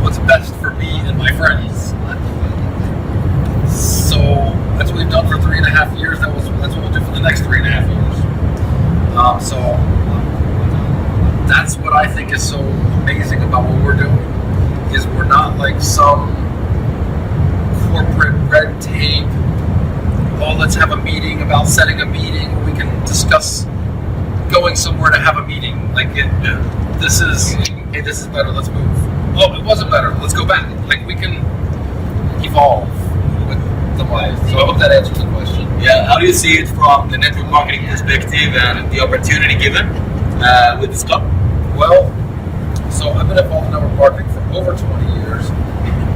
what's best for me and my friends. So that's what we've done for 3.5 years. That's what we'll do for the next 3.5 years. So that's what I think is so amazing about what we're doing, is we're not like some corporate red tape. Oh, let's have a meeting about setting a meeting. We can discuss going somewhere to have a meeting. Like this is, hey, this is better. Let's move. Oh, it wasn't better. Let's go back. Like we can evolve with the life. So I hope that answers the question. Yeah. How do you see it from the network marketing perspective and the opportunity given with this club? Well, so I've been involved in network marketing for over 20 years.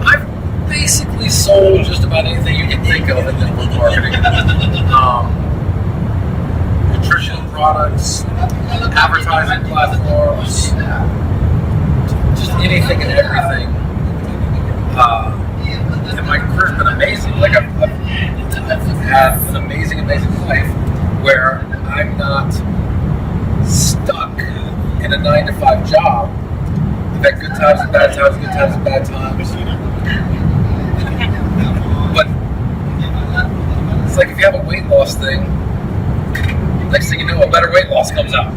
I've basically sold just about anything you can think of in network marketing. Nutritional products, advertising platforms, just anything and everything. And my career's been amazing. Like I've had an amazing life where I'm not stuck in a 9-to-5 job. I've had good times and bad times, good times and bad times. But it's like if you have a weight loss thing, next thing you know, a better weight loss comes out.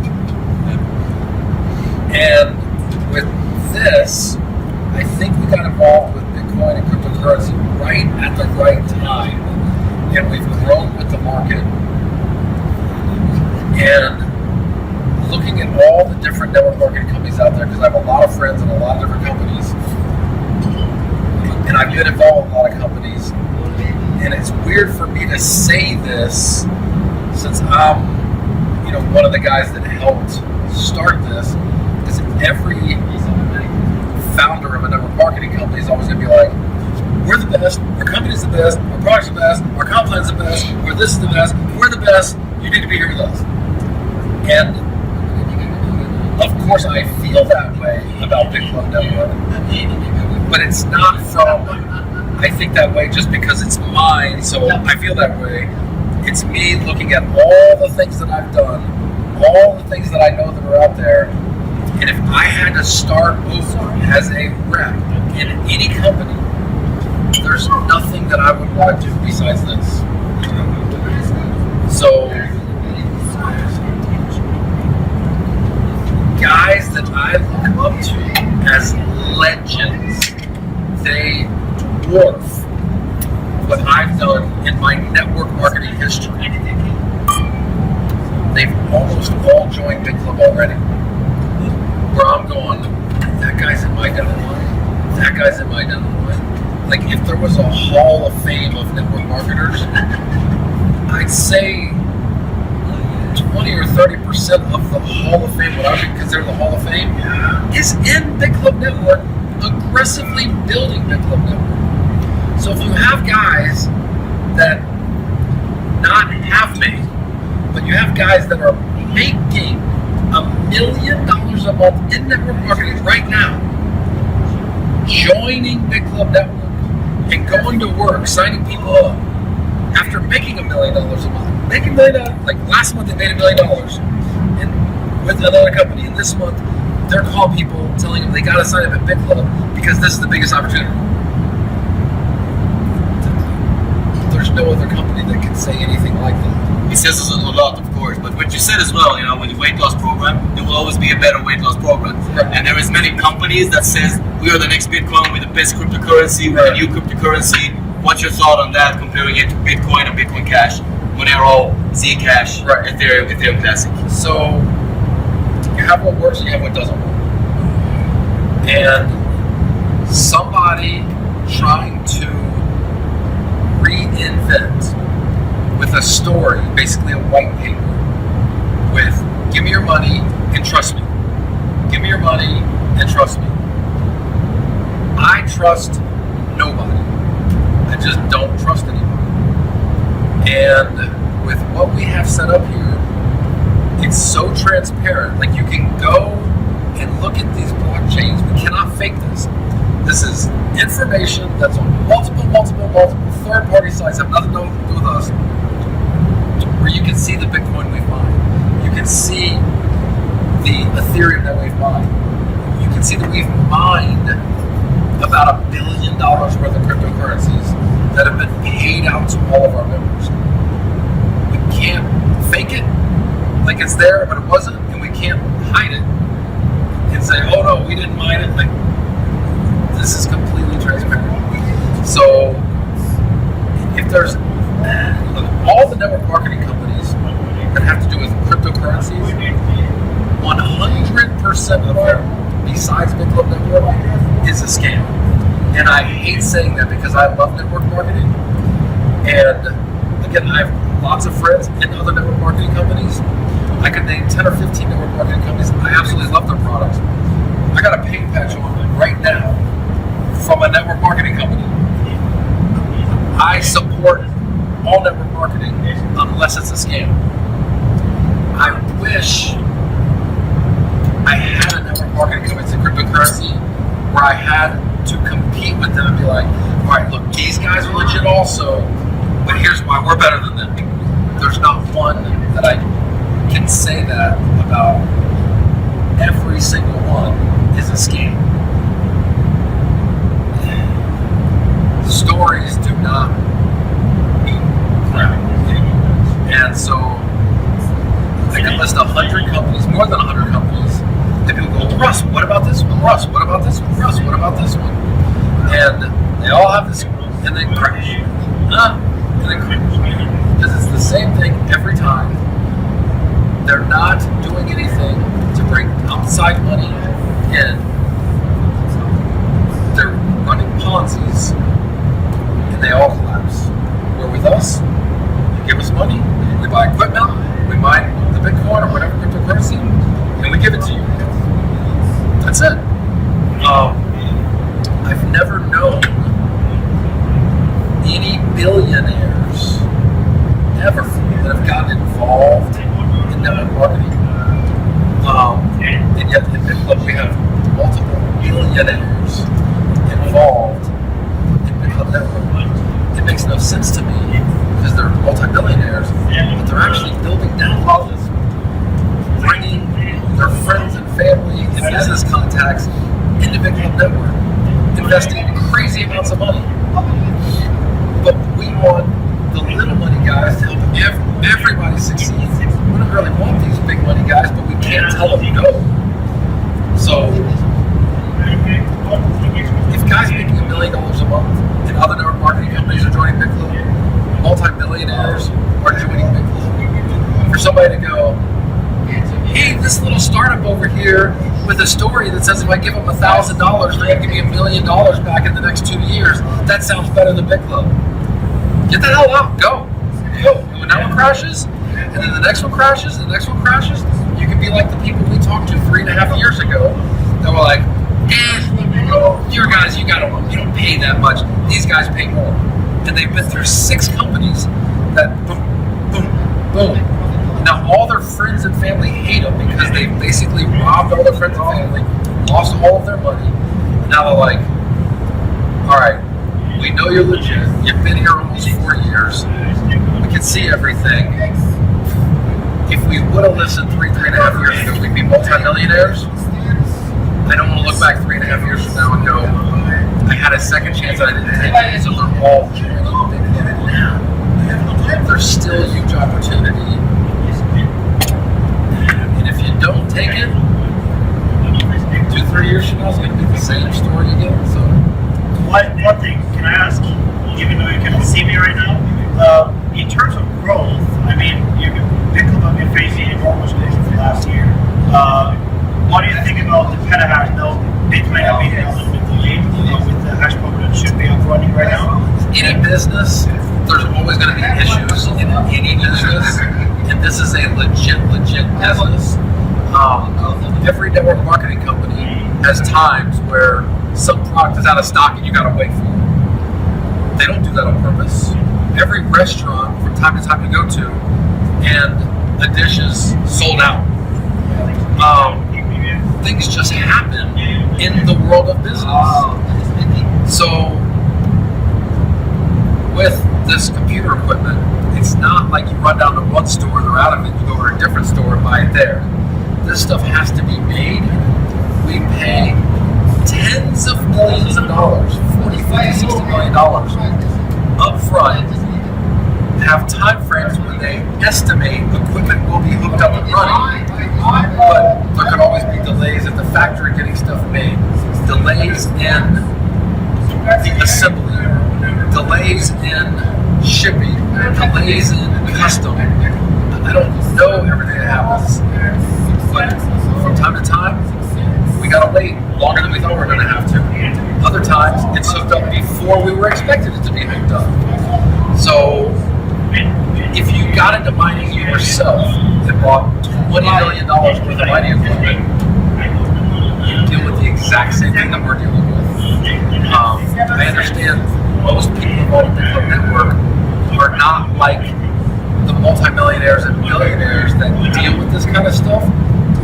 And with this, I think we got involved with Bitcoin and cryptocurrency right at the right time. And we've grown with the market. And looking at all the different network marketing companies out there, because I have a lot of friends in a lot of different companies. And I've been involved with a lot of companies. And it's weird for me to say this since I'm, one of the guys that helped start this, because every founder of a network marketing company is always going to be like, we're the best, our company's the best, our product's the best, our comp plan's the best, or this is the best, we're the best, you need to be here with us. And of course I feel that way about Bitclub Network, but it's not from, I think that way just because it's mine, so I feel that way. It's me looking at all the things that I've done, all the things that I know that are out there, and if I had to start over as a rep in any company, there's nothing that I would want to do besides this. So, guys that I look up to as legends, they dwarf what I've done in my network marketing history. They've almost all joined Bitclub already. Where I'm going, that guy's in my demo line, that guy's in my demo line. Like if there was a hall of fame of network marketers, I'd say 20 or 30% of the hall of fame, what I would consider the hall of fame, is in Bitclub Network, aggressively building Bitclub Network. So if you have guys that not have made, but you have guys that are making $1 million a month in network marketing right now, joining Bitclub Network and going to work, signing people up after making $1 million a month, making $1 million, like last month they made $1 million and with another company, and this month they're calling people, telling them they got to sign up at Bitclub because this is the biggest opportunity. There's no other company that can say anything like that. He says this a lot, of course, but what you said as well, with the weight loss program, there will always be a better weight loss program. Right. And there is many companies that says, we are the next Bitcoin, we're the best cryptocurrency, we're the new cryptocurrency. What's your thought on that, comparing it to Bitcoin and Bitcoin Cash, when they're all Zcash, right. Ethereum Classic? So, you have what works and you have what doesn't work. And somebody trying to reinvent with a story, basically a white paper, with give me your money and trust me. Give me your money and trust me. I trust nobody. I just don't trust anybody. And with what we have set up here, it's so transparent. Like you can go and look at these blockchains. We cannot fake this. This is information that's on multiple third-party sites, have nothing to do with us, where you can see the Bitcoin we've mined. You can see the Ethereum that we've mined. You can see that we've mined $1 that have been paid out to all of our members. We can't fake it like it's there, but it wasn't, and we can't hide it and say, oh no, we didn't mine it. Like, this is completely transparent. So if there's all the network marketing companies that have to do with cryptocurrencies, 100% of them, besides Bitclub Network, is a scam. And I hate saying that because I love network marketing. And again, I have lots of friends in other network marketing companies. I could name 10 or 15 network marketing companies. I absolutely love their products. I got a paint patch on right now from a network marketing company. I support all network marketing unless it's a scam. I wish I had a network marketing company to cryptocurrency where I had to compete with them and be like, all right, look, these guys are legit also, but here's why we're better than them. There's not one that I can say that about. Every single one is a scam. Stories do not mean crap. And so I can list 100 companies, more than 100 companies, that people go, Russ, what about this one? Russ, what about this one? Russ, what about this one? And they all have this, and then crash. And then crash. Because it's the same thing every time. They're not doing anything to bring outside money in. They're running Ponzi's, and they all collapse. Where with us, you give us money, we buy equipment, we mine the Bitcoin or whatever cryptocurrency, and we give it to you. That's it. I've never known any billionaires ever that have gotten involved in network marketing. And yet in Bitclub we have multiple billionaires involved in Bitclub Network. It makes no sense to me because they're multi-billionaires, but they're actually building down all this, bringing their friends and family and business contacts into Bitclub Network, investing crazy amounts of money. But we want the little money guys to help everybody succeed. We don't really want these big money guys, but we can't tell them no. So if guys making $1 million a month and other network marketing companies are joining Bitclub, multi-billionaires are joining Bitclub, for somebody to go, hey, this little startup over here with a story that says if I give them $1,000, they're going to give me $1 million back in the next 2 years. That sounds better than Bitclub. Get the hell out. Go. When that one crashes, and then the next one crashes, and the next one crashes, you can be like the people we talked to 3.5 years ago that were like, your guys, you don't pay that much. These guys pay more. And they've been through 6 companies that boom, boom, boom. Now all their friends and family hate them because they basically robbed all their friends and family, lost all of their money. And now they're like, all right, we know you're legit. You've been here almost 4 years. We can see everything. If we would have listened 3.5 years ago, we'd be multi-millionaires. I don't want to look back 3.5 years from now and go, I had a second chance and I didn't take it. So they're all joining Bitcoin now. There's still a huge opportunity. And if you don't take it, 2-3 years from now, it's going to be the same story again. So, one thing, can I ask, even though you can see me right now, in terms of growth, I mean, Bitclub have been facing enormous growth for the last year. What do you think about the petahash? Though it might have been a little bit delayed with the hash power that should be up running right now. In a business, there's always going to be issues in any business, and this is a legit business. Every network marketing company has times where some product is out of stock and you got to wait for it. They don't do that on purpose. Every restaurant, from time to time you go to, and the dish is sold out. Things just happen in the world of business. So with this computer equipment, it's not like you run down to one store, they're out of it, you go to a different store and buy it there. This stuff has to be made. We pay tens of millions of dollars, $40, $50, $60 million up front have time frames when they estimate equipment will be hooked up and running, but there could always be delays at the factory getting stuff made, delays in the assembly, delays in shipping, delays in custom. I don't know everything that happens, but from time to time, we gotta wait longer than we thought we were gonna have to. Other times, it's hooked up before we were expected it to be hooked up. So, if you got into mining yourself and bought $20 million worth of mining equipment, you deal with the exact same thing that we're dealing with. I understand most people involved in the Bitclub network are not like the multimillionaires and billionaires that deal with this kind of stuff.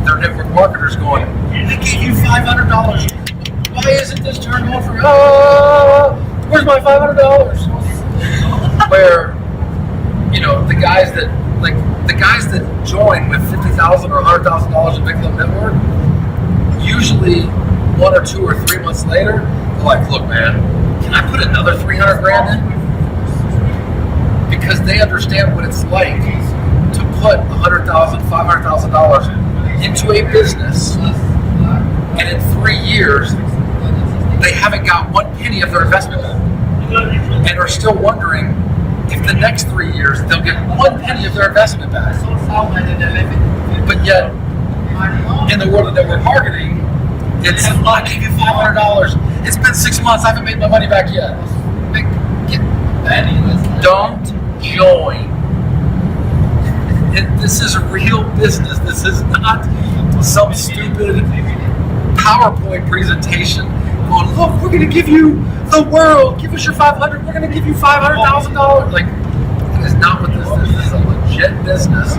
Their network marketers going, I gave you $500. Why isn't this turned on for me? Where's my $500? Where, you know, the guys that join with $50,000 or $100,000 in Bitclub network, usually 1 or 2 or 3 months later, they're like, look, man, can I put another 300 grand in? Because they understand what it's like to put $100,000, $500,000 into a business, and in 3 years, they haven't got 1 penny of their investment back, and are still wondering if the next 3 years they'll get 1 penny of their investment back. But yet, in the world of network marketing, it's, I gave you $500. It's been 6 months. I haven't made my money back yet. Don't join. This is real business. This is not some stupid PowerPoint presentation. Oh, look, we're going to give you the world. Give us your $500. We're going to give you $500,000. Like, that is not what this is. This is a legit business.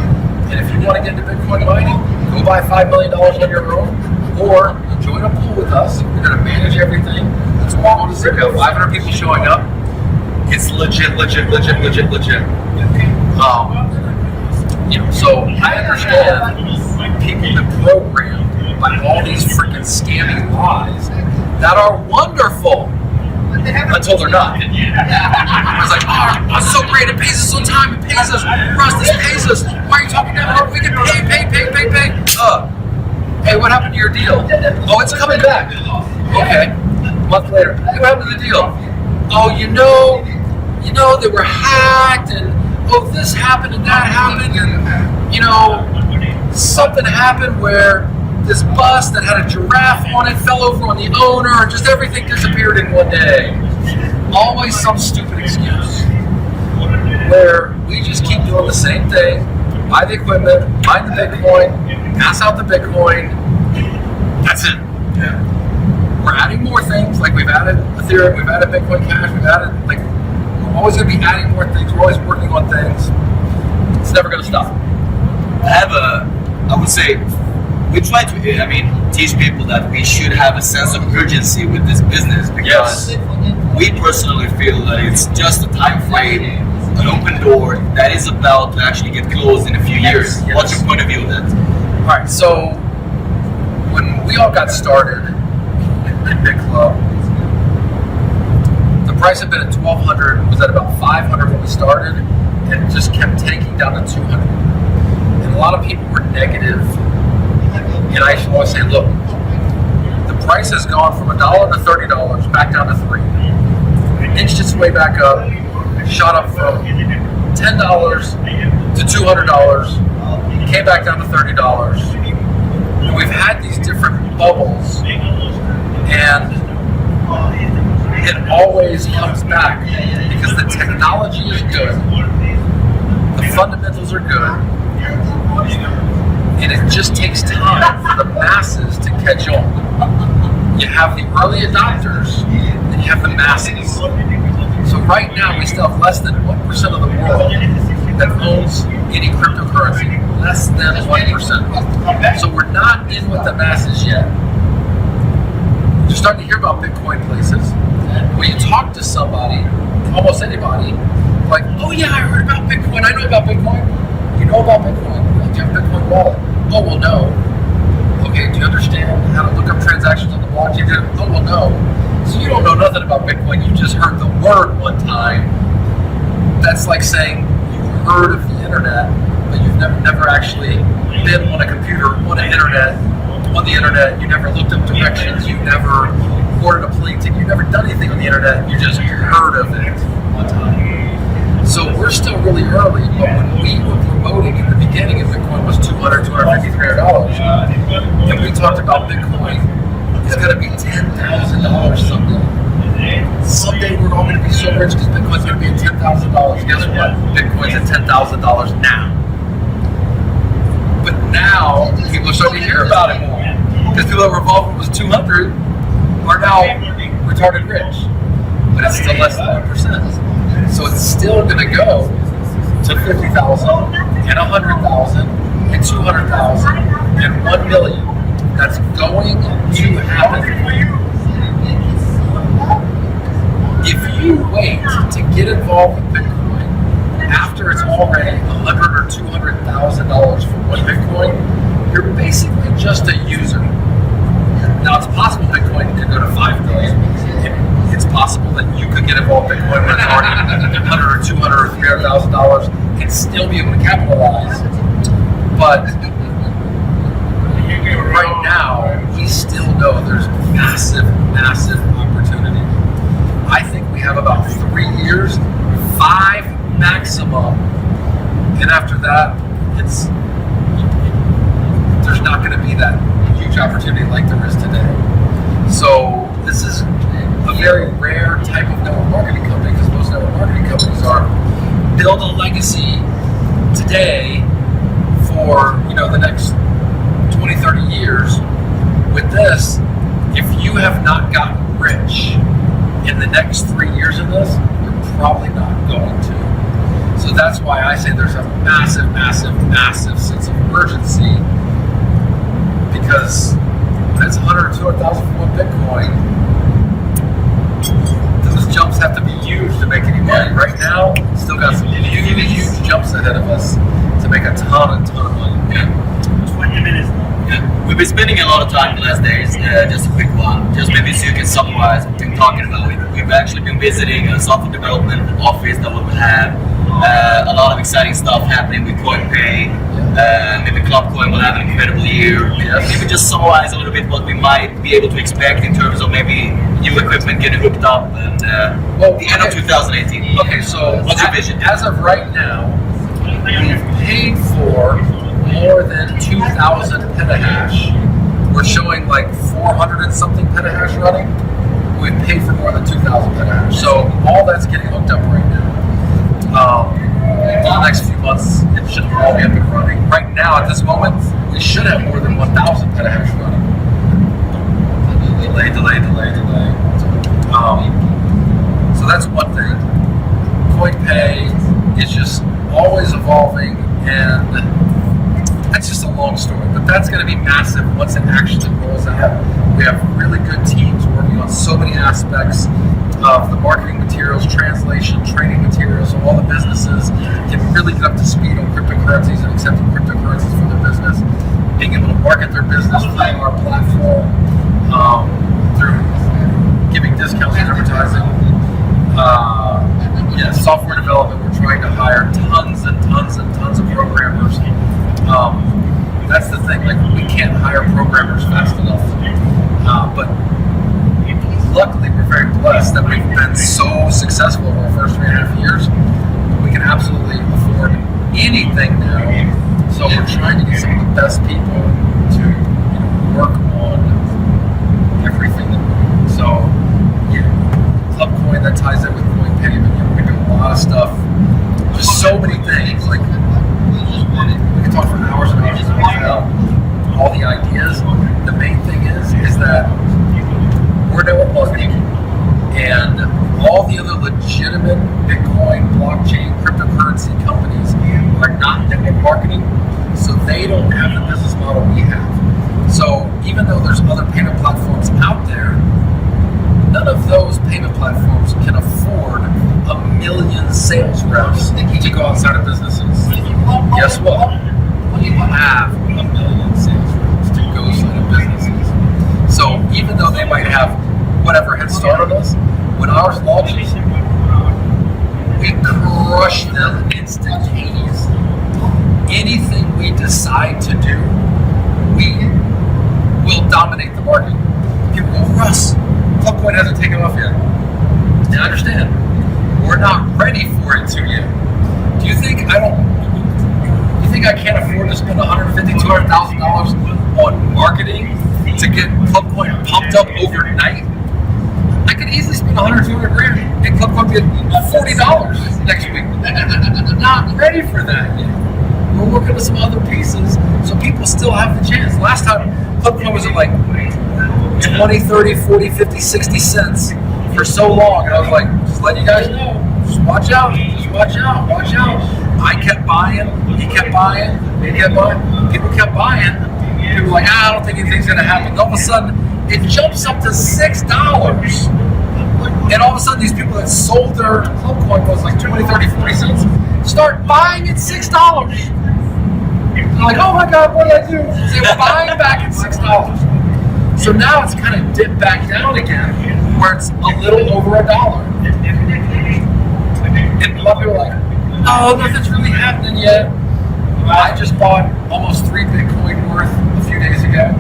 And if you want to get into Bitcoin mining, go buy $5 million on your own, or join a pool with us. We're going to manage everything. It's all to see. We have 500 people showing up. It's legit. You know, so I understand people that programmed by all these freaking scammy lies that are wonderful until they're not. It's like, oh, it's so great, it pays us on time, it pays us, Russ, this pays us. Why are you talking about we can pay? Hey, what happened to your deal? Oh, it's coming back. Okay. A month later, hey, what happened to the deal? Oh, you know, they were hacked, and oh, this happened and that happened, and you know, something happened where this bus that had a giraffe on it fell over on the owner, and just everything disappeared in one day. Always some stupid excuse. Where we just keep doing the same thing, buy the equipment, mine the Bitcoin, pass out the Bitcoin, that's it. Yeah. We're adding more things, like we've added Ethereum, we've added Bitcoin Cash, we've added, like, we're always going to be adding more things, we're always working on things. It's never going to stop. I would say, we try to, teach people that we should have a sense of urgency with this business, because we personally feel that it's just a time frame, an open door that is about to actually get closed in a few years. Yes. What's your point of view on that? All right, so when we all got started in Bitclub, the price had been at $1,200, was at about $500 when we started, and just kept tanking down to $200. And a lot of people were negative. And I should always say, look, the price has gone from $1 to $30, back down to $3. Inched its way back up, shot up from $10 to $200, came back down to $30. And we've had these different bubbles, and it always comes back because the technology is good, the fundamentals are good, and it just takes time for the masses to catch on. You have the early adopters, and you have the masses. So right now, we still have less than 1% of the world that owns any cryptocurrency. Less than 1%. So we're not in with the masses yet. You're starting to hear about Bitcoin places. When you talk to somebody, almost anybody, like, oh yeah, I heard about Bitcoin, I know about Bitcoin. You know about Bitcoin? Do you have a Bitcoin wallet? Oh, well, no. Okay, do you understand how to look up transactions on the blockchain? Oh, well, no. So you don't know nothing about Bitcoin, you just heard the word one time, that's like saying you heard of the internet, but you've never actually been on a computer, on the internet, you never looked up directions, you never ordered a plane ticket, you never done anything on the internet, you just heard of it one time. So we're still really early, but when we were promoting in the beginning, and Bitcoin was $200, $250, $300, and we talked about Bitcoin, it's going to be $10,000 someday. Someday we're all going to be so rich because Bitcoin's going to be at $10,000. Guess what? Bitcoin's at $10,000 now. But now people are starting to hear about it more because people that were involved when it was 200 are now retarded rich. But it's still less than 1%. So it's still going to go to 50,000 and 100,000 and 200,000 and 1 million. That's going to happen. If you wait to get involved with Bitcoin after it's already $100,000 or $200,000 for one Bitcoin, you're basically just a user. Now it's possible Bitcoin could go to 5 million. It's possible that you could get involved in Bitcoin when it's already $100,000 or $200,000 or $300,000 and still be able to capitalize. But right now, we still know there's massive, massive opportunity. I think we have about 3 years, 5 maximum, and after that, there's not going to be that huge opportunity like there is today. So this is a very rare type of network marketing company because most network marketing companies are build a legacy today for the next 20, 30 years. With this, if you have not gotten rich in the next 3 years of this, you're probably not going to. So that's why I say there's a massive, massive, massive sense of urgency, because that's 100 or 200,000 for one Bitcoin. Those jumps have to be huge to make any money. Right now, still got some huge jumps ahead of us to make a ton of money. 20 minutes. Yeah. We've been spending a lot of time the last days. Just a quick one, just maybe so you can summarize what we've been talking about. We've actually been visiting a software development office that will have a lot of exciting stuff happening with CoinPay. Maybe ClubCoin will have an incredible year. Maybe just summarize a little bit what we might be able to expect in terms of maybe new equipment getting hooked up and the end of 2018. Okay, so what's your vision? As of right now, we've paid for more than 2,000 petahash. We're showing like 400 and something petahash running. We've paid for more than 2,000 petahash. So all that's getting hooked up right now. In the next few months, it should all be up and running. Right now, at this moment, we should have more than 1,000 petahash running. Delay. So that's one thing. CoinPay is just always evolving, and that's just a long story. But that's going to be massive once it actually rolls out. We have really good teams working on so many aspects of the marketing materials, translation, training materials, so all the businesses can really get up to speed on cryptocurrencies and accepting cryptocurrencies for their business, being able to market their business through our platform, through giving discounts and advertising. Software development, we're trying to hire tons and tons and tons of programmers. That's the thing, like we can't hire programmers fast enough. But luckily, we're very blessed that we've been so successful over our first 3.5 years. We can absolutely afford anything now. So we're trying to get some of the best people to work on everything that we do. So, ClubCoin, that ties in with CoinPay, but we do a lot of stuff. Just so many things. Like we can talk for hours and hours about all the ideas. The main thing is that we're network marketing, and all the other legitimate Bitcoin, blockchain, cryptocurrency companies are not network marketing, so they don't have the business model we have. So even though there's other payment platforms out there, none of those payment platforms can afford 1 million sales reps to go outside of businesses. Guess what? We have 1 million sales reps to go outside of businesses. So even though they might have whatever head start on us, when ours launches, we crush them instantaneously. Anything we decide to do, we will dominate the market. People go, Russ, Clubcoin hasn't taken off yet. And I understand. We're not ready for it to yet. Do you think I can't afford to spend $150,000, $200,000 on marketing to get Clubcoin pumped up overnight? I could easily spend $100, $200 and Clubcoin get $40 next week. Not ready for that yet. We're working with some other pieces, so people still have the chance. Last time, Clubcoin was at like 20, 30, 40, 50, 60 cents for so long. And I was like, just letting you guys know, just watch out, watch out. I kept buying, he kept buying, he kept buying. People kept buying. People were like, I don't think anything's going to happen. And all of a sudden, it jumps up to $6. And all of a sudden, these people that sold their Clubcoin was like 20, 30, 40 cents, start buying at $6. They're like, oh my God, what did I do? They were buying back at $6. So now it's kind of dipped back down again, where it's a little over $1. And a lot of people are like, oh, nothing's really happening yet. I just bought almost 3 Bitcoin worth a few days ago.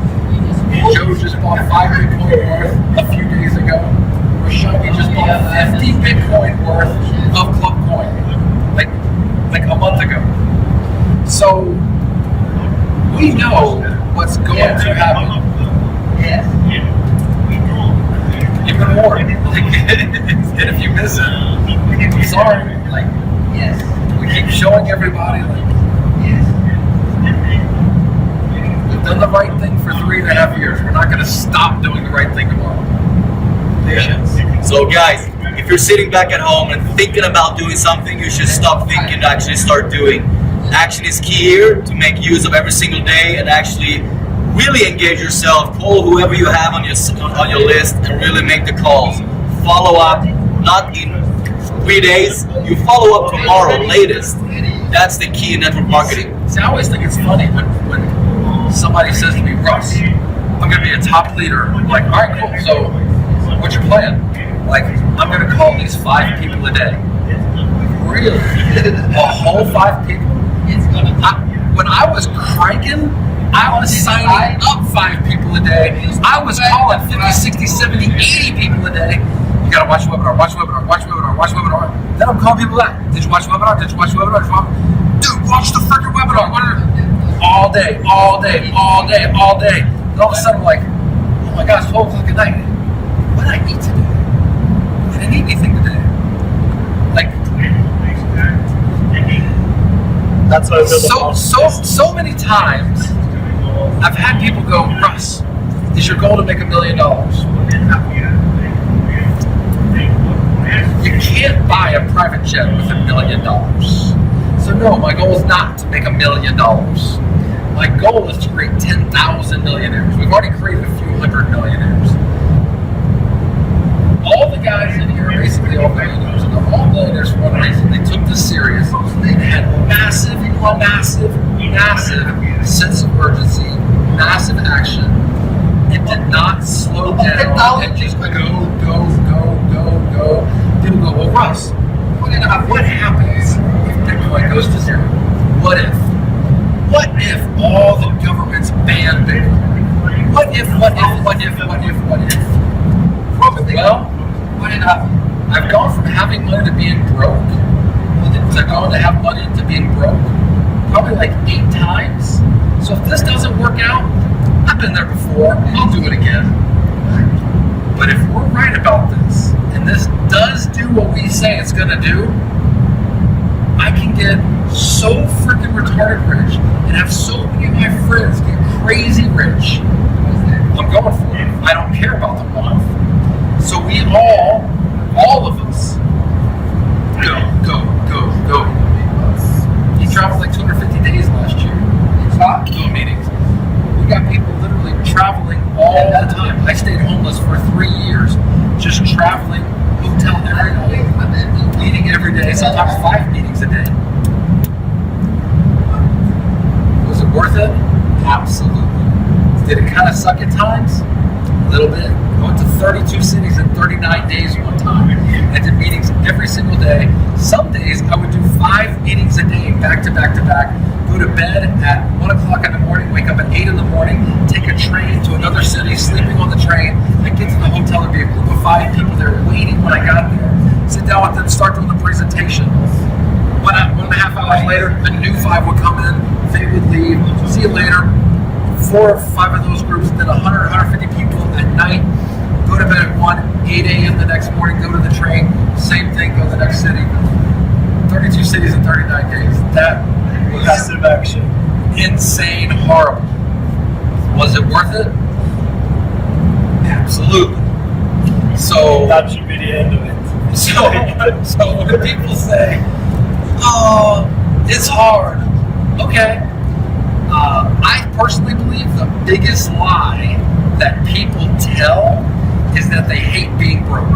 Joe just bought 5 Bitcoin worth a few days ago. Rashani just bought 50 Bitcoin worth of Clubcoin, like a month ago. So we know what's going to happen. Even more. And if you miss it, I'm sorry. We keep showing everybody we've done the right thing for 3.5 years. We're not going to stop doing the right thing tomorrow. So guys, if you're sitting back at home and thinking about doing something, you should stop thinking and actually start doing. Action is key here to make use of every single day and actually really engage yourself. Call whoever you have on your list and really make the calls. Follow up, not in 3 days. You follow up tomorrow latest. That's the key in network marketing. See, I always think it's funny when somebody says to me, Russ, I'm going to be a top leader. I'm like, all right, cool. So what's your plan? Like, I'm going to call these 5 people a day. Really? A whole 5 people? When I was cranking, I was signing up 5 people a day. I was calling 50, 60, 70, 80 people a day. You gotta watch the webinar, watch the webinar, watch the webinar, watch the webinar. Then I'm calling people back. Did you watch the webinar? Did you watch the webinar? Dude, watch the freaking webinar. All day. And all of a sudden I'm like, oh my gosh, 12 o'clock at night. What did I eat today? I didn't eat anything today. That's what so many times I've had people go, Russ, is your goal to make $1 million? You can't buy a private jet with $1 million. So no, my goal is not to make $1 million. My goal is to create 10,000 millionaires. We've already created a few hundred millionaires. All the guys in here are basically all millionaires, and they're all millionaires for one reason. They took this serious. They had massive sense of urgency, massive action, and did not slow down and just go. People go, well, Russ, what happens if Bitcoin goes to zero? What if all the governments ban Bitcoin? What if? Well, I've gone from having money to being broke, to going to have money to being broke, probably like 8 times. So if this doesn't work out, I've been there before, I'll do it again. But if we're right about this, and this does do what we say it's gonna do, I can get so freaking retarded rich and have so many of my friends get crazy rich. I'm going for it. I don't care about the one. So we all of us, go. He traveled like 250 days last year. Doing meetings. We got people literally traveling all the time. I stayed homeless for 3 years, just traveling, hotel every night, meeting every day, sometimes 5 meetings a day. Was it worth it? Absolutely. Did it kind of suck at times? A little bit. I went to 32 cities in 39 days one time. I did meetings every single day. Some days days, I would do 5 meetings a day, back to back to back. Go to bed at 1 o'clock in the morning, wake up at 8 in the morning, take a train to another city, sleeping on the train. I get to the hotel, there'd be a group of 5 people there waiting when I got there. Sit down with them, start doing the presentation. 1.5 hours later, a new 5 would come in, they would leave. See you later. 4 or 5 of those groups, then 100, 150 people at night. Go to bed at 1, 8 a.m. the next morning, go to the train, same thing, go to the next city. 32 cities in 39 days. That was Passive action. insane, horrible. Was it worth it? Absolutely. So That should be the end of it. So when people say, "Oh, it's hard," okay. I personally believe the biggest lie that people tell is that they hate being broke.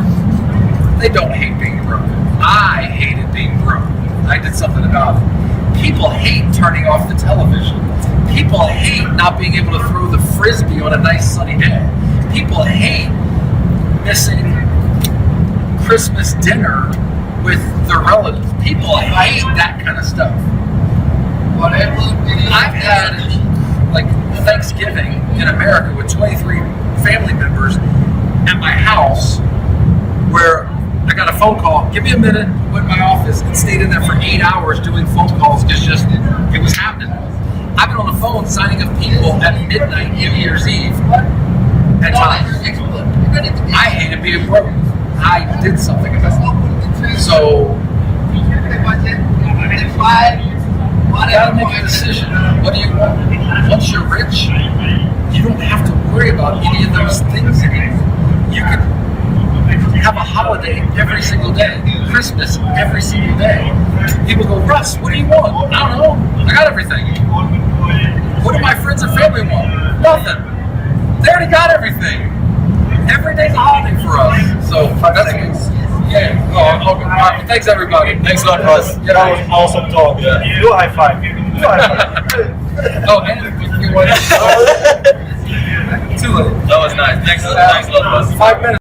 They don't hate being broke. I hated being broke. I did something about it. People hate turning off the television. People hate not being able to throw the frisbee on a nice sunny day. People hate missing Christmas dinner with their relatives. People hate that kind of stuff. I've had like Thanksgiving in America with 23 family members at my house where I got a phone call. Give me a minute. Went to my office and stayed in there for 8 hours doing phone calls because it was happening. I've been on the phone signing up people at midnight New Year's Eve at times. I hated being broke. I did something about it. So you gotta make a decision. What do you want? Once you're rich, you don't have to worry about any of those things anymore. You can have a holiday every single day, Christmas every single day. People go, "Russ, what do you want?" I don't know. I got everything. What do my friends and family want? Nothing. They already got everything. Every day's a holiday for us. So that's yeah. Oh, okay. All right. Thanks everybody. Thanks a lot, Russ. That was awesome talk. Yeah. Do a high five. Do a high five. Oh, and you want Too late. That was nice. Thanks a lot, Russ. 5 minutes.